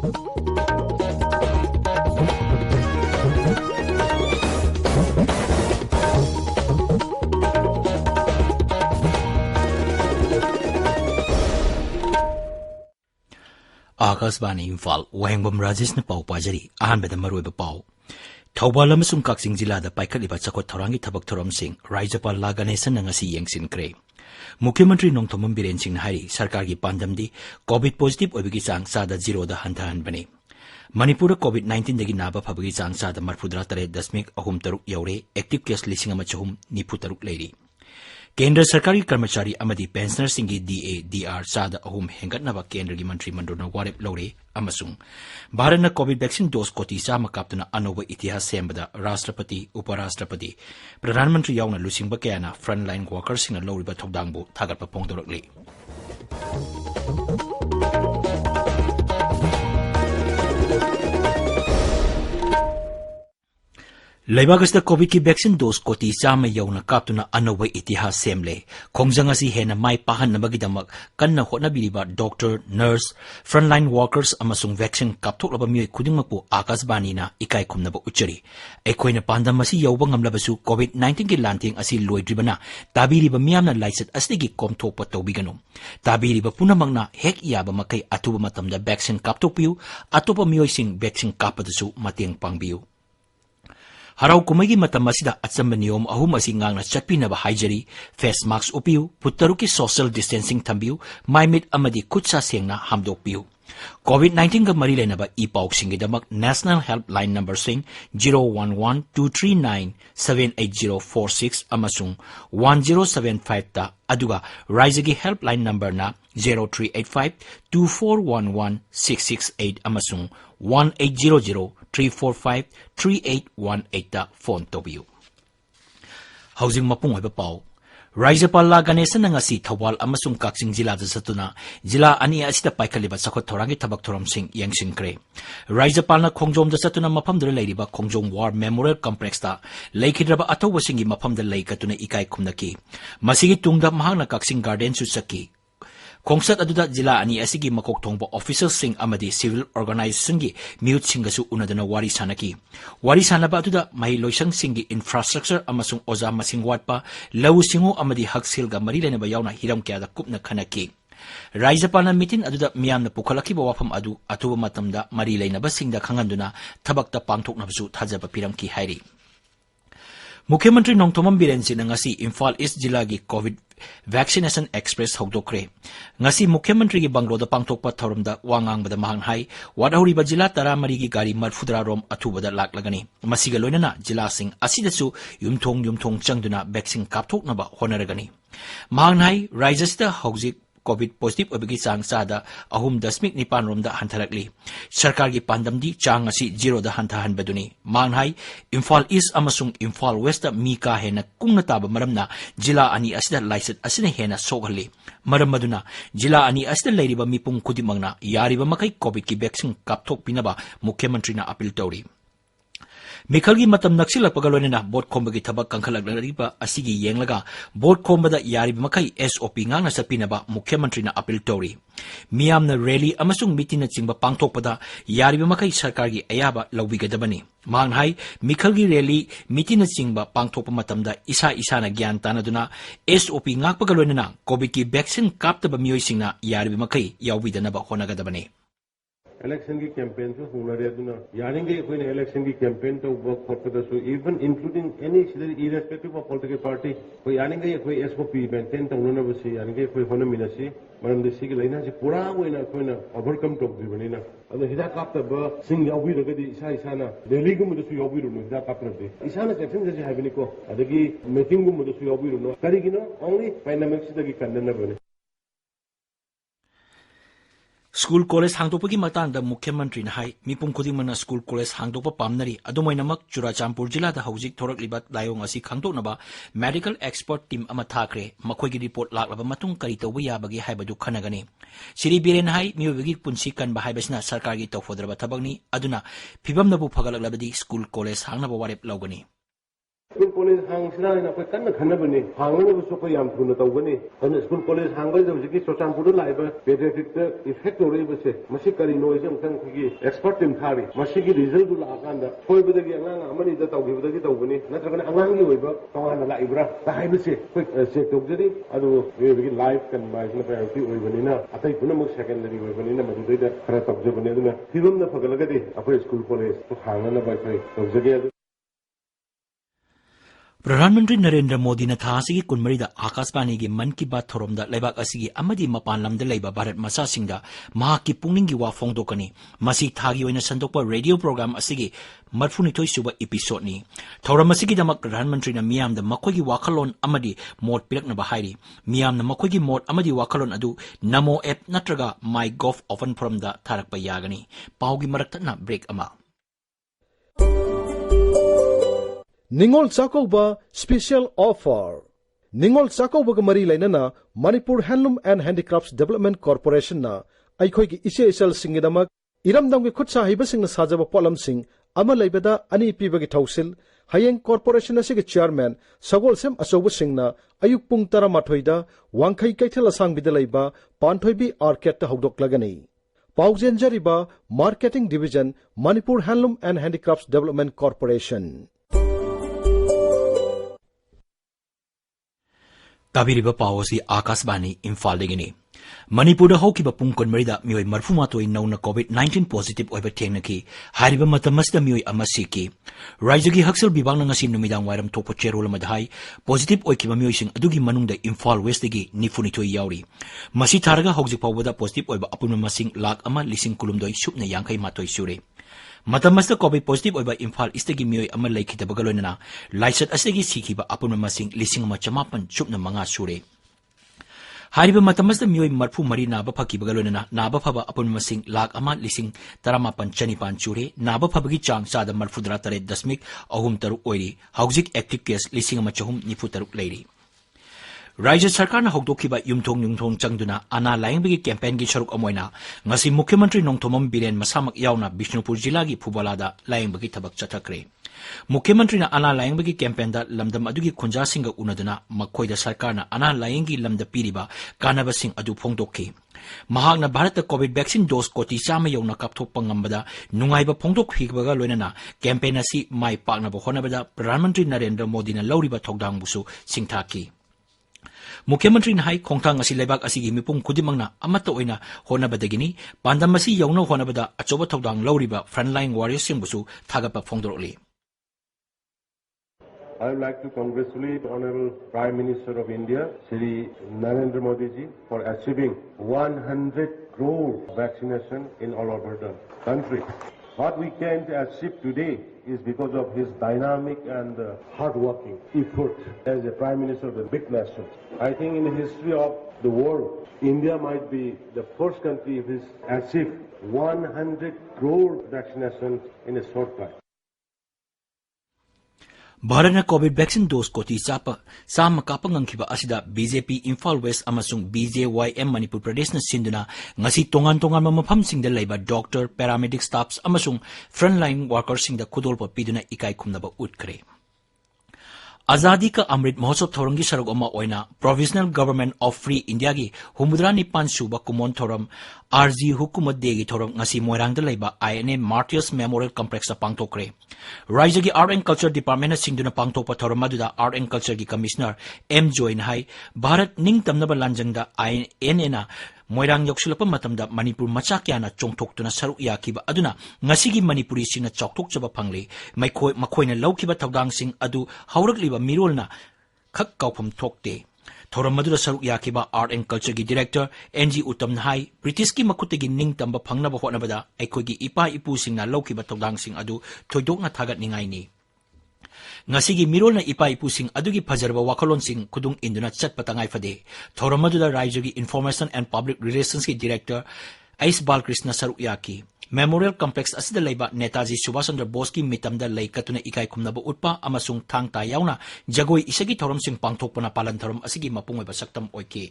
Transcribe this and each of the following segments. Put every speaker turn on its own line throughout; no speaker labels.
आकाशवाणी इम्फाल वाहेंगबम राजेश ने पाव पाजरी अहनबद मरुब पाव थौबाल अमसुंग काक्सिंग जिलाद पाइखलिबा चखोट थौरांगी थबक थौरमसिंग राज्यपाल ला गणेशन नंगसी येंगसिनक्रे मुख्यमंत्री नोंथोमम बिरेन सिंह हारी सरकार की पांदमदी कोविड पॉजिटिव ओबिगी चांग सादा 0 दा हंथहनबने मणिपुर कोविड 19 दगी नाबा फबगी चांग सादा 43.3 यौरे एक्टिव केस 493 लेरी केंद्र सरकारी कर्मचारी अमदी पेंशनर सिंगी DA DR सादा अहुम हेंगतनबा केंद्र की मंत्रिमंडल वारेप लौरे अमसुंग भारत कोविड वैक्सीन डोज कोटी चामा काप्तुना अनोबा इतिहास सेंबदा राष्ट्रपति उपराष्ट्रपति प्रधानमंत्री यावना लुसिंगबा कयाना फ्रंटलाइन वर्कर्स सिंग लौरिबा थौदांगबु थागतपा फोंदोरकले लेबागस्ता कोविड की वैक्सीन डोज कोटी चामा यौना काप्तुना अनोबा इतिहास सेमले खोंजंग असी हेना माई पाहनबगीदमक कन्ना होटनाबिरिबा डॉक्टर नर्स फ्रंटलाइन वर्कर्स अमसुंग वैक्सीन काप्थोकलबा मियोय खुदिंगमकपु आकाशवाणीना इकाई खुमनबा उच्चरी अखोइना पांदम असी यौबा ngamlabasु कोविड 19 की लांथिंग असी लोइद्रिबना ताबिरिबा मियामना लाइसेट असदिगी कोमथोकपा तौबिगनु ताबिरिबा पुनमंगना हेक याबा मकै अथुबा मतमदा वैक्सीन काप्थोकपियु अतोपा मियोयसिंग वैक्सीन कापदसु मतेंग पांगबियु हराउ कुमैगी मतम असिदा अचंबा नियम अहुम असि ngang चटपिनबा हाइजरी फेस मास्क उपियु पुत्तरु की सोशल डिस्टेंसिंग थंबियु माइमिट अमदी खुदसा सेंगना हामदोकपियु कोविड 19 का मरी लेनबा ई पाउक्सिंगीदमक नेशनल हेल्पलाइन नंबर सिंग 011239788046 अमसुंग 1075 ता अदुगा राइजगी हेल्पलाइन नंबर ना 0385241166 अमसुंग 1800345381 ता फोन तोबियु हाउसिंग मपुंग होइबा पाउ राज्यपाल ला गणेशन नंगसी थौबाल अमसुंग काक्सिंग जिला सतुना जिला अनि असिदा पाइखलिबा चखोट थौरांगी थबक थौरमसिंग येंगसिनक्रे राज्यपाल खोंजोम सतुना मफमदुर लेरिबा खोंजोम वार मेमोरियल कॉम्प्लेक्स ता लेखिद्रबा अथौबसिंगी मफमद लेकतुना इकाई खुमनकी मसिगी तुंगदा महांगना काक्सिंग गार्डन सु सकी खोंसत अदुदा जिला अनि असिगी मकोक थोंबा ऑफिसर्स सिंग अमदी सिविल ऑर्गेनाइजेशन की म्यूट सिंगसु उनदना वारी सानबा अदुदा मही लोइसंग सिंगी इंफ्रास्ट्रक्चर अमसुंग ओजा मसिंग वाटपा लव सिंगो अमदी हकसिलगा मरी लेनबा यावना हिरम क्यादा कुपना खनकी राज्यपालना मीटिंग अदुदा मियामना पुखलखिबा वाफम अदु अथुबा मतमदा मरी लेनबा सिंगदा खंगंदुना थबकता पांगथोकनबसु थाजबा पिरमकी हाइरी मुख्यमंत्री नोंथोमम बिरेन सिंह ngasi इम्फाल ईस्ट जिला की कोविड वैक्सीनेशन एक्सप्रेस हौदोक्रे ngasi मुख्यमंत्री की बंगलोदा पांगथोकपा थौरमदा वांगांगबदा महंग हाई वाडहौरिबा जिला 13 की गाड़ी मरफुदरा रोम अथुबदा लाकलगनी मसिगा लोइनना जिला सिंह असिदसु युमथोंग चंगदुना वैक्सीन कापथोकनबा होनरगनी महंग हाई राज्यसिदा हौजिक कोविड पॉजिटिव ओबिगी चांग सादा 9.9 रोमदा हंथरकली सरकार की पांदमदी चांग असी 0 दा हंथहनबदुनी मांगहाई इम्फाल ईस्ट अमसुंग इम्फाल वेस्ट मी का हेना कुंगना ताब मरमना जिला अनि असिदा लाइसेट असिना हेना सोगहली मरमदुना जिला अनि असिदा लेरिबा मिपुंग खुदिमंगना यारिबा मकै कोविड की वैक्सीन कापथोक पिनबा मुख्यमंत्रीना अपील तौरी मिखलगी मतम नक्सिलपगा लोइनना बोट खोंबगी थबक कंखलगलरिबा असिगी येंगलगा बोट खोंबदा यारिब मखै SOP ngang na sapinaba मुख्यमंत्री ना अपील तौरी मियामना रैली अमसुंग मीटिंग चिंबा पांगथोकपदा यारिब मखै सरकार की अयाबा लौबिगदबनी मांगहाई मिखलगी रैली मीटिंग चिंबा पांगथोकप मतमदा इसा ज्ञान तानदुना SOP ngakpaga लोइनना कोविड की वैक्सीन कापतबा मियोइसिंगना यारिब मखै याउबिदनबा होनगदबनी
election की campaign से होना रहे दुना यारेंगे कोई ने election की campaign तो work for the so even including any irrespective of political party कोई यारेंगे कोई SOP maintain तो उन्होंने बस यारेंगे कोई होना मिला सी मरम दिसी के लाइना से पूरा कोई ना overcome तो भी बनी ना अगर हिदा काप तब सिंह यावी रखे दी इसा ना दिल्ली को मुझे यावी रुनो हिदा काप रखे इसा ना कैसे जैसे है बिनी को अदगी meeting को मुझे यावी रुनो करी की ना only pandemic से तक करने ना बने
स्कूल कॉलेज हांगदोपगी मतंग मुख्यमंत्री हाई मिपुं खुदिमना स्कूल कॉलेज हांगदोप पामनरी अदुमैनमक चुराचांपुर जिला हौजिक थोरकलिबा लायोंग असि खांगदोकनबा मेडिकल एक्सपर्ट टीम अमा थाखरे मखोइगी रिपोर्ट लाक्लबा मतुंग करी तौबा याबगी हाइबदु खनगनी श्री बीरेन हाई मियोबगी पुंसी कनबा हाइबसना सरकार की तौफोदरबा थबगनी अदुना फिबमनबु फगलकलबदी स्कूल कॉलेज हांगनबा वारेप लौगनी
School college hangsira ina koi kan khana bani hangna bu so ko yam thuna taw bani an school college hangba de ji socham pudu laiba pediatric effect ore base masi kari no jam kan ki expert team thari masi gi result du la kan da koi bu de gi angang amani da taw gi bu de gi taw bani natraga angang gi oiba tawana la ibra ta hai base koi se tok jeri adu we gi life kan mai na priority oi bani na atai puna mo secondary oi bani na madu de khara tok je bani na firum na phagalaga de apoi school college to hangna na bai pai tok jege
प्रधानमंत्री नरेंद्र मोदी न थासिगी कुनमरीदा आकाशवाणी की मन की बात थोरमदा लेबाक असिगी अमदी मपान lambda लेबा भारत मसासिंगदा महाकी पुंगनिंगी वा फोंदोकनी मसी थागी ओइना संदोकपा radio programme असिगी मरफुनिथोय सुबा एपिसोड नि थोरम असिगी दमक प्रधानमंत्री न मियामदा मखोगी वाखलोन अमदी मोड पिरकनबा हाइरी मियामना मखोगी मोड अमदी वाखलोन अदु नमो ऐप नत्रगा माई गोव ओपन फोरमदा थारकपा यागनी पाउगी मरक्तना ब्रेक अमा
Ningol Chakoba special offer. Ningol Chakoba Mari Lainana, Manipur Handloom and Handicrafts Development Corporation na, Aikoki Isha Isal Singidamak, Iramdam Kutsa Hibasing Sajaba Polam Sing, Amalabeda, Ani Pibagi Tausil, Hayeng Corporation as a chairman, Sagol Sem Asoba Singna, Ayuk Pung Taramatoida, Wankai Kaitala Sang Bidalaiba, Pantoibi Arket Hodok Lagani. Pauzen Jariba, Marketing Division, Manipur Handloom and Handicrafts Development Corporation.
ताबिरिबा पावसी आकाशवाणी इम्फाल देगिनी मणिपुर हौकिबा पुंग कोनमरीदा मियोय मरफुमातोय नौना कोविड-19 पॉजिटिव ओइबा थेंगनकी हारिबा मतमसदा मियोय अमसिकी राज्यगी हक्सल विभागना ngasi नुमिदांग वाइरम थोपो चेरोल मधाई पॉजिटिव ओइकिबा मियोयसिंग अदुगी मनुंगदा इम्फाल वेस्ट दगी निफुनिथोय यावरी मसी थारगा हौजिक फावबदा पॉजिटिव ओइबा अपुन मसिंग लाख अमा लिसिंग कुलुमदोय सुपना यांखै मातोय सुरे मतमसदा कोविड पॉजिटिव ओइबा इम्फाल ईस्टगी मियोय अमा लैखिदबगा लोइना लाइसत असगी सिखिबा अपुन मसिंग लिसिंग अमा चमापन सुपना मंगा सुरे हारिबा मतमसदा मियोय मरफु मरी नाबा फकिबगा लोइना नाबा फबा अपुन मसिंग लाख अमा लिसिंग तरामापन चनिपान चुरे नाबा फबगी चांग सादा मरफुद्रा तरे दशमिक अहुम तरुक ओइरी हौजिक एक्टिव केस लिसिंग अमा चहुम निफु तरुक लैरी राज्य सरकार हौदोखिबा युमथोंग नुंगथोंग चंगदुना अना लायंबगी कैंपेन की सरुक अमोइना ngasi मुख्यमंत्री नोंथोमम बिरेन मसामक यावना बिष्णुपुर जिला की फुबलादा लायंबगी थबक चथखरे मुख्यमंत्री अना लायंबगी कैंपेन दा लमदम अदुगी खुंजासिंग उनदुना मखोइदा सरकारना अना लायंगी लमदा पीरिबा कानबसिंग अदु फोंदोखि महागना भारत कोविड वैक्सीन डोज कोटी चाम यौना कापथोकपा ngambada नुंगाइबा फोंदोखिबगा लोइना कैंपेन असि माइ पाकनाबा होनबदा प्रधानमंत्री नरेंद्र मोदी ना लौरिबा थौदांगबुसु सिंगथाकी मुख्यमंत्री हाई खोंथांग असि लेबाक असि गी मिपुंग खुदिमंगना अमत ओइना होनबदगिनी पांदम असि यौना होनबदा अचोबा थौदांग लौरिबा फ्रंटलाइन वॉरियर्स सिंगबुसु थागपा फोंदोरली
I would like to congratulate Honorable Prime Minister of India, Shri Narendra Modi ji, for achieving 100 crore vaccination in all over the country. What we can achieve today is because of his dynamic and hard-working effort as a Prime Minister of a big nation. I think in the history of the world, India might be the first country which has achieved 100 crore vaccination in a short time.
Bharat covid vaccine dose कोटी चाम कापंगंखिबा असिदा BJP Imphal west अमसुंग BJYM Manipur Pradesh न सिंधुना ngasi tongan tongan मफम सिंगदा लेबा डॉक्टर पैरामेडिक स्टाफ्स अमसुंग फ्रंटलाइन वर्कर्स सिंगदा खुदोलपा पिदुना इकाई खुमनबा उठखरे आजादी का अमृत महोत्सव थोरंगी सरुक अमा ओइना provisional government of free India की हुमुद्रा निपान सुबा कुमोन थोरम आरजी हुकुमत देगी थोरम ngasi मोइरांग द लेबा आईएनए मार्टियर्स मेमोरियल कॉम्प्लेक्स पांगथोकरे राज्य की आर्ट एंड कल्चर डिपार्टमेंट सिंधुना पांगथोकपा थोरम मदुदा आर्ट एंड कल्चर की कमिश्नर एम जोइन हाई भारत निंग तमनबा लांजंगदा आईएनए ना मोइरांग योक्सुलपा मतमदा मणिपुर मचा क्याना चोंगथोकतुना सरुक याखिबा अदुना ngasiगी मणिपुरी सिंगना चौकथोकचबा फंगले मखोइना लौखिबा थौदांगसिंग अदु हौरकलिबा मिरोलना खक काउफम थोकते थोरम मदुदा सरुक याखिबा आर्ट एंड कल्चर की डायरेक्टर एनजी उत्तम हाई ब्रिटिश की मखुतगी निंग तंबा फंगनबा होनबदा अखोइगी इपा इपुसिंगना लौखिबा थौदांगसिंग अदु थोइदोकना थागतनिंगाइनी ngasiगी मिरोलना इपा इपुसिंग अदुगी फजरबा वाखलोनसिंग खुदुंग इंदुना चटपा तंगाई फदे theorem मदुदा राज्यगी information and public relations की डायरेक्टर एस बालकृष्ण सरुक याकी मेमोरियल कॉम्प्लेक्स असिदा लेबा नेताजी सुभाष चंद्र बोस की मितमदा लैकतुना इकाई खुमनबा उटपा अमसुंग थांगता यावना जगोई इसगी थोरमसिंग पांगथोकपना पालन थोरम असिगी मपुंगबा सक्तम ओइके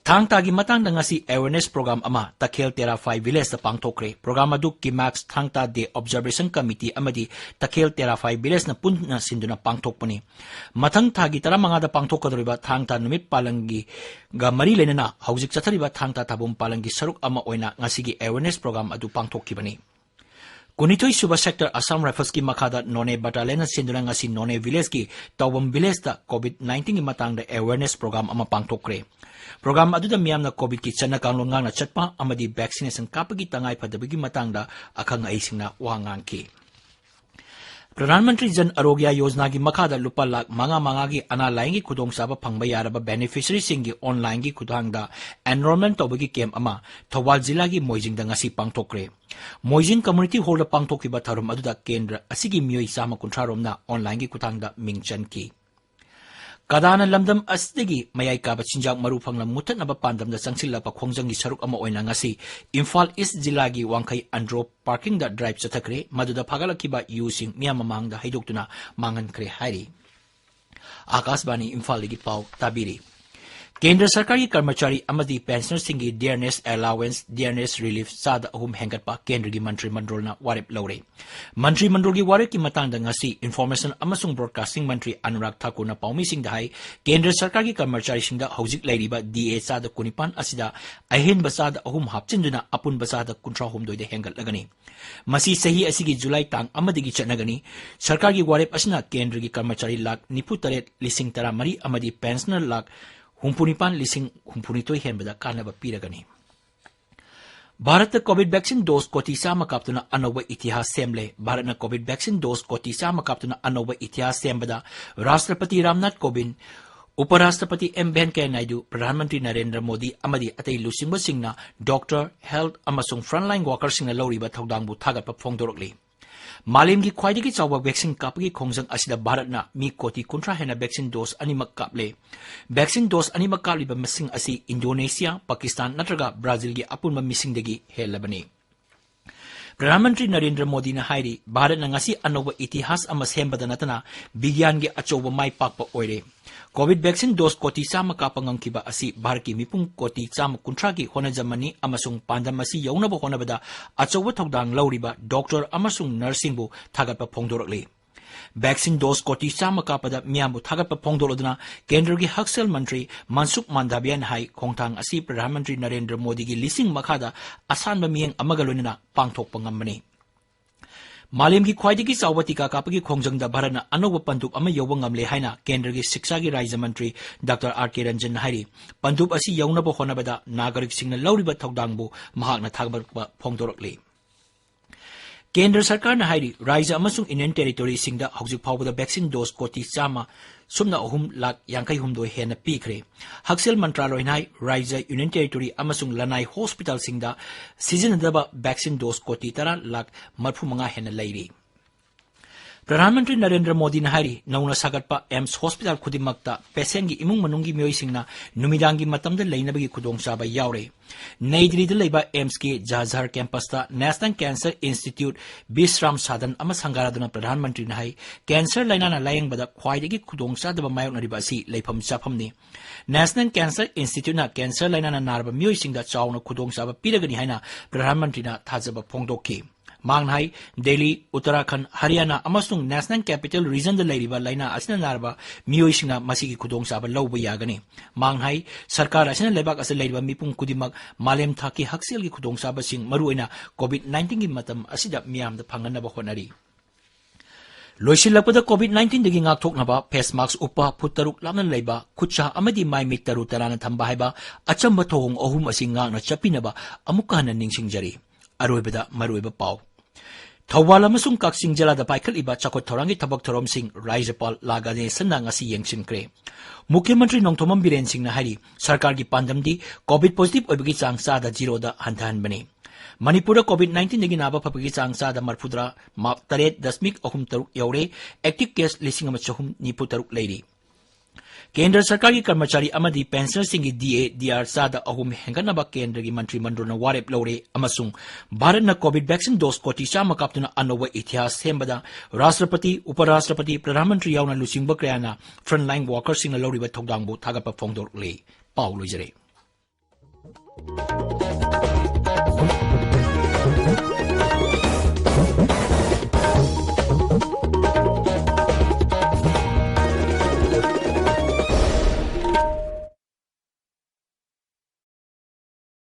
Thang tagi matang da ngasi awareness program ama Takhel Terafai village da pangthokre program adu Kimax Thangta Day Observation Committee amadi Takhel Terafai village na punna sinduna pangthokpani mathang thagi taramanga da pangthokadoriba Thangta numit palangi ga mari lenana haujik chathariba Thangta tabum palangi saruk ama oina ngasigi awareness program adu pangthokibani Kunitoi Suba Sector Assam Rifles ki makada None Battalion na sinduna ngasi None village ki Tawam village da COVID-19 ki matang da awareness program ama pangthokre program adu da miyam na COVID ki chana kanglon nga na chatpa amadi vaccination kapagi tangay padabigi matang da akang aising na wangang ki Pradhan Mantri Jan Arogya Yojana ki makada lupa lak manga ki analayang ki kudong saba pangba yaraba beneficiary singi online ki kudang da enrollment tobagi kem ama Thawal Jila ki Moijing da ngasi pangtokre Moijing Community Hall da pangtoki ba tharum adu da kendra asigi miyoi sama kuntrarom na online ki kudang da mingchan ki Kadana lamdam asdigi mayay ka chinjak marupang na mutat na bapandam da sangsila pa khongjang gi saruk ama oina ngasi Imphal East Jilagi Wangkai Andro parking da drive sa takre maduda pagalaki ba using miyamamang da haidoktuna mangan kre hari Akasbani Imphal ligi pau tabiri Kendra Sarkari Karmachari amadi pensioner singi dearness allowance dearness relief sada ahum hengat pa Kendra gi Mantri Mandrol na warip laure Mantri Mandrol gi warip ki matang da ngasi information amasung broadcasting Mantri Anurag Thakur na paumi sing dahai Kendra Sarkari Karmachari sing da haujik lairiba DA sada kunipan asida ahin basada ahum hapchinduna apun basada kuntra hum doide hengat lagani Masi sahi asigi July tang amadigi chatnagani Sarkar gi warip asna Kendra gi Karmachari lak niputaret lising tara mari amadi pensioner lak Humpunipan lising humpunitoy hembada kanaba piragani. Bharat na COVID vaccine dose koti sa makapto na anawa itihas semle. Bharat na COVID vaccine dose koti sa makapto na anawa itihas sembada. Rashtrapati Ramnath Kovind, Uparashtrapati M. Venkaiah Naidu, Pradhan Mantri Narendra Modi amadi atay lusingba sing na Doctor, Health amasung frontline workers sing na lawriba thawdangbu thagat pa phongdorokli. Malimgi khwaidagi chawba vaccine kapagi khongjang asida Bharat na mi koti kontra hena vaccine dose animak kaple vaccine dose animak kapliba masing asi Indonesia Pakistan natraga Brazil gi apunma mising dagi helabani Pradhan Mantri Narendra Modi na hairi Bharat na ngasi anoba itihas ama sembada natana bigyan gi achoba mai pakpa oire COVID vaccine dose koti sama kapangang kiba asi Bharat ki mipung koti sama kontra gi honajamani amasung pandam asi yaunaba honabada achoba thawdang lawriba doctor amasung nursing bu thagatpa phongdorokli Vaccine dose koti sama kapada miyambu thagatpa phongdolodna Kendra gi Haksel Mantri Mansukh Mandavia hai khongthang asi Pradhan Mantri Narendra Modi gi lising makhada asanba miyeng amagalonina pangthokpa ngambani Malim ki khwaidagi chawba tika kapagi khongjang da Bharat na anoba panduk ama yawang ngamle haina Kendra gi Shiksha gi Rajya Mantri Dr. R.K. Ranjan hairi panduk asi yawnaba honabada nagarik singna lawriba thawdangbu mahakna thagba phongdorokli Kendra Sarkar na hairi Rajya amasung Union Territory singda haujik phawbada vaccine dose koti chama sumna ahum lak yangkai humdoi hena pikre Haksel Mantraloy nai Rajya Union Territory amasung Lanai Hospital singda sizinadaba vaccine dose koti tara lak marphumanga hena lairi Pradhan Mantri Narendra Modi na hari nauna sagatpa AIMS Hospital khudimakta patient gi imung manunggi miyoi singna numidangi matamda leinabagi khudong saba yaure Nai Delhi da leiba AIMS ki Jahazhar campus ta National Cancer Institute Bisram Sadan ama sangaraduna Pradhan Mantri na hai cancer laina na layang bada khwaidagi khudong sadaba mayok nariba si leifam chaphamni National Cancer Institute na cancer laina na narba miyoi singda chawna khudong saba piragani haina Pradhan Mantri na thajaba phongdokki Manghai, Delhi, Uttarakhand, Haryana, amasung National Capital Region da lairiba laina asina narba miyoi singna masigi khudong saba lawba yagani. Manghai, Sarkar asina lebak asa lairiba mipung kudimak malem thaki haksel gi khudong saba sing maruina COVID-19 gi matam asida miyam da phanganaba honari. Loisilakpada COVID-19 dagi ngakthoknaba face mask upa puttaruk lamna leiba khutcha amadi mai mik taru tarana thamba haiba achamba thong ahum asi ngakna chapinaba amuka na ningsingjari. Aroibada maruiba pau. Thawal amasung Kaksing Jila da paikal iba chakot thorangi tabak thorom sing Rajyapal lagane sanna ngasi yengsinkre. Mukhyamantri Nongthomam Biren Singh na hari sarkar gi pandamdi COVID positive oibagi chang sa da 0 da hantahan bani. Manipur COVID-19 dagi naba phapagi chang sa da marfudra map 3.3 yaure active case lising ama chahum nipu taruk leiri. Kendra Sarkar ki Karmachari amadi pensioner singi DA DR sada ahum henganaba Kendra gi Mantri Mandro na warep laure amasung Bharat na COVID vaccine dose koti sa makaptuna anowa itihas sembada Rashtrapati Uparashtrapati Pradhan Mantri yauna lusingba krayana frontline workers sing na lauriba thawdangbu thagapa phongdor le Paulo jare
꯫